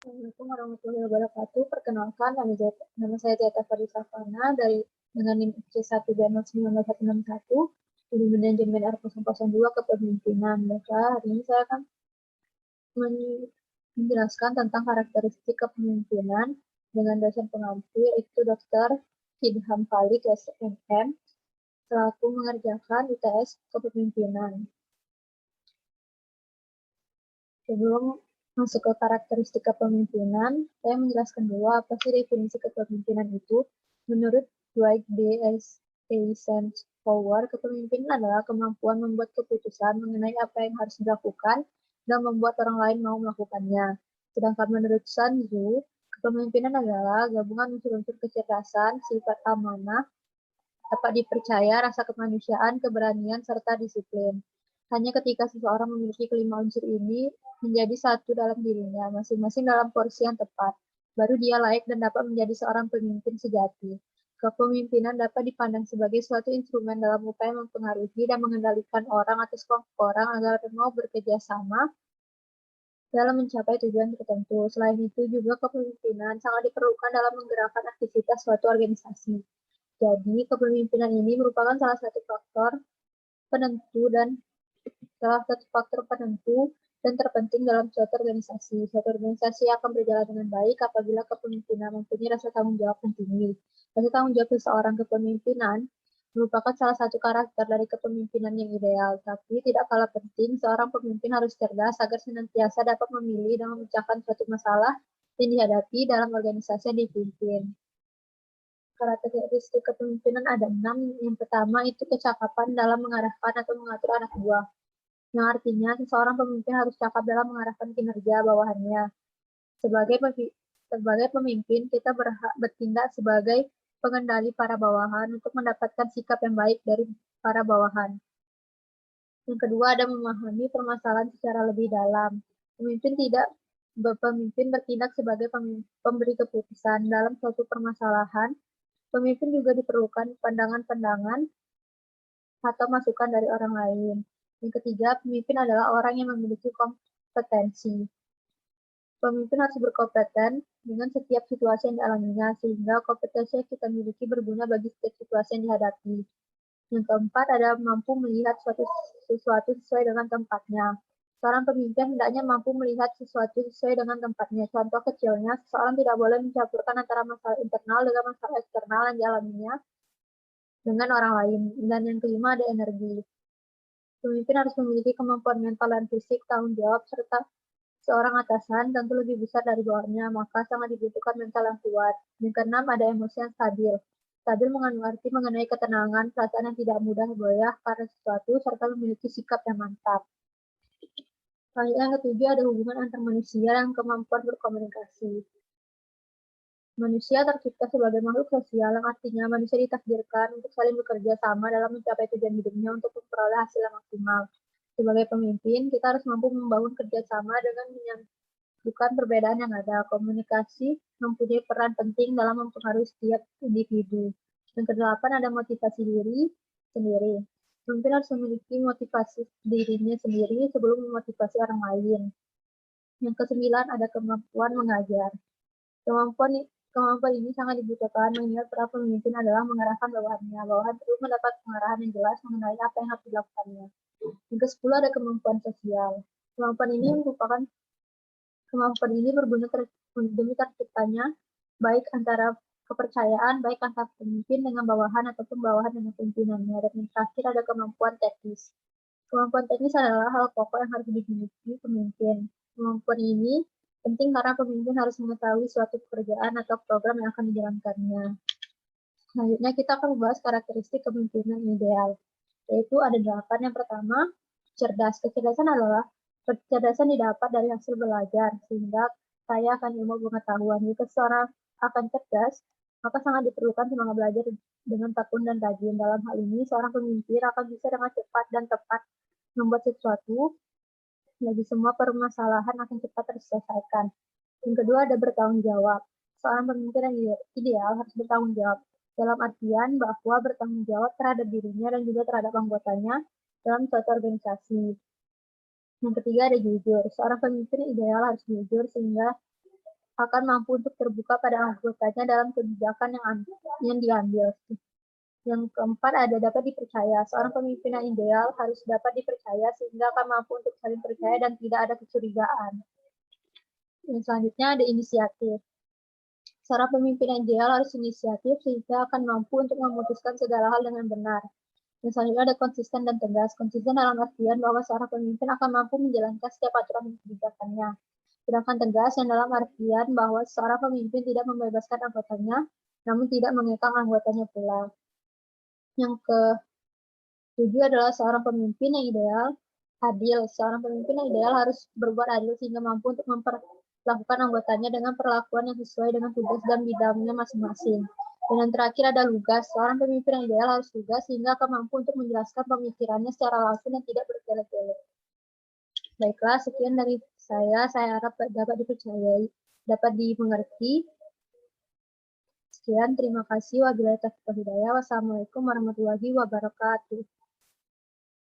Assalamualaikum warahmatullahi wabarakatuh. Perkenalkan, nama saya Tieta Fadli Savana dengan NIM C1B091161 di Manajemen R002 Kepemimpinan. Maka hari ini saya akan menjelaskan tentang karakteristik kepemimpinan dengan dosen pengampu yaitu Dr. Idham Khalid SMM selaku mengerjakan ITS Kepemimpinan. Sebelum masuk ke karakteristik kepemimpinan, saya menjelaskan dulu apa sih definisi kepemimpinan itu. Menurut Dwight D. Eisenhower, kepemimpinan adalah kemampuan membuat keputusan mengenai apa yang harus dilakukan dan membuat orang lain mau melakukannya. Sedangkan menurut Sun Tzu, kepemimpinan adalah gabungan unsur-unsur kecerdasan, sifat amanah, dapat dipercaya, rasa kemanusiaan, keberanian, serta disiplin. Hanya ketika seseorang memiliki kelima unsur ini menjadi satu dalam dirinya, masing-masing dalam porsi yang tepat, baru dia layak dan dapat menjadi seorang pemimpin sejati. Kepemimpinan dapat dipandang sebagai suatu instrumen dalam upaya mempengaruhi dan mengendalikan orang atau sekelompok orang agar mau bekerja sama dalam mencapai tujuan tertentu. Selain itu juga kepemimpinan sangat diperlukan dalam menggerakkan aktivitas suatu organisasi. Jadi, kepemimpinan ini merupakan salah satu faktor penentu dan terpenting dalam suatu organisasi. Suatu organisasi akan berjalan dengan baik apabila kepemimpinan mempunyai rasa tanggung jawab yang tinggi. Rasa tanggung jawab seseorang kepemimpinan merupakan salah satu karakter dari kepemimpinan yang ideal, tapi tidak kalah penting, seorang pemimpin harus cerdas agar senantiasa dapat memilih dan memecahkan suatu masalah yang dihadapi dalam organisasi yang dipimpin. Karakteristik kepemimpinan ada 6. Yang pertama itu kecakapan dalam mengarahkan atau mengatur anak buah. Yang artinya seseorang pemimpin harus cakap dalam mengarahkan kinerja bawahannya. Sebagai pemimpin, kita berhak bertindak sebagai pengendali para bawahan untuk mendapatkan sikap yang baik dari para bawahan. Yang kedua ada memahami permasalahan secara lebih dalam. Pemimpin bertindak sebagai pemberi keputusan dalam suatu permasalahan. Pemimpin juga diperlukan pandangan-pandangan atau masukan dari orang lain. Yang ketiga, pemimpin adalah orang yang memiliki kompetensi. Pemimpin harus berkompeten dengan setiap situasi yang dialaminya, sehingga kompetensi yang kita miliki berguna bagi setiap situasi yang dihadapi. Yang keempat, ada mampu melihat sesuatu sesuai dengan tempatnya. Seorang pemimpin hendaknya mampu melihat sesuatu sesuai dengan tempatnya. Contoh kecilnya, seseorang tidak boleh mencampurkan antara masalah internal dengan masalah eksternal yang dialaminya dengan orang lain. Dan yang kelima ada energi. Pemimpin harus memiliki kemampuan mental dan fisik, tanggung jawab, serta seorang atasan tentu lebih besar dari bawahnya, maka sangat dibutuhkan mental yang kuat. Yang keenam ada emosi yang stabil. Stabil mengandung arti mengenai ketenangan, perasaan yang tidak mudah goyah karena sesuatu, serta memiliki sikap yang mantap. Selanjutnya yang ketujuh ada hubungan antar manusia dan kemampuan berkomunikasi. Manusia tercipta sebagai makhluk sosial, yang artinya manusia ditakdirkan untuk saling bekerja sama dalam mencapai tujuan hidupnya untuk memperoleh hasil yang maksimal. Sebagai pemimpin, kita harus mampu membangun kerjasama dengan menyatukan perbedaan yang ada. Komunikasi mempunyai peran penting dalam mempengaruhi setiap individu. Yang kedelapan ada motivasi diri sendiri. Pemimpin harus memiliki motivasi dirinya sendiri sebelum memotivasi orang lain. Yang kesembilan ada kemampuan mengajar. Kemampuan ini sangat dibutuhkan mengingat para pemimpin adalah mengarahkan bawahannya. Bawahan perlu mendapat pengarahan yang jelas mengenai apa yang harus dilakukannya. Yang ke-10 ada kemampuan sosial. Kemampuan ini berguna demi terciptanya baik antara kepercayaan, baik antara pemimpin dengan bawahan ataupun bawahan dengan pimpinannya. Dan yang terakhir ada kemampuan teknis. Kemampuan teknis adalah hal pokok yang harus dimiliki pemimpin. Kemampuan ini penting karena pemimpin harus mengetahui suatu pekerjaan atau program yang akan dijalankannya. Selanjutnya kita akan membahas karakteristik kepemimpinan ideal, yaitu ada 8. Yang pertama, cerdas. Kecerdasan adalah kecerdasan didapat dari hasil belajar, sehingga kaya akan ilmu pengetahuan. Jika seseorang akan cerdas, maka sangat diperlukan semangat belajar dengan tekun dan rajin. Dalam hal ini, seorang pemimpin akan bisa dengan cepat dan tepat membuat sesuatu, jadi semua permasalahan akan cepat terselesaikan. Yang kedua ada bertanggung jawab. Seorang pemimpin yang ideal harus bertanggung jawab, dalam artian bahwa bertanggung jawab terhadap dirinya dan juga terhadap anggotanya dalam suatu organisasi. Yang ketiga ada jujur. Seorang pemimpin ideal harus jujur sehingga akan mampu untuk terbuka pada anggotanya dalam kebijakan yang diambil. Yang keempat ada dapat dipercaya. Seorang pemimpin yang ideal harus dapat dipercaya sehingga akan mampu untuk saling percaya dan tidak ada kecurigaan. Yang selanjutnya ada inisiatif. Seorang pemimpin yang ideal harus inisiatif sehingga akan mampu untuk memutuskan segala hal dengan benar. Yang selanjutnya ada konsisten dan tegas. Konsisten dalam artian bahwa seorang pemimpin akan mampu menjalankan setiap aturan dan kebijakannya. Sedangkan tegas yang dalam artian bahwa seorang pemimpin tidak membebaskan anggotanya, namun tidak mengekang anggotanya pula. Yang ketujuh adalah seorang pemimpin yang ideal, adil. Seorang pemimpin yang ideal harus berbuat adil sehingga mampu untuk memperlakukan anggotanya dengan perlakuan yang sesuai dengan tugas dan bidangnya masing-masing. Dan yang terakhir ada lugas. Seorang pemimpin yang ideal harus lugas sehingga akan mampu untuk menjelaskan pemikirannya secara langsung dan tidak bertele-tele. Baiklah, sekian dari saya harap dapat dipercayai, dapat dimengerti. Sekian, terima kasih. Wabillahi taufiq wal hidayah. Wassalamualaikum warahmatullahi wabarakatuh.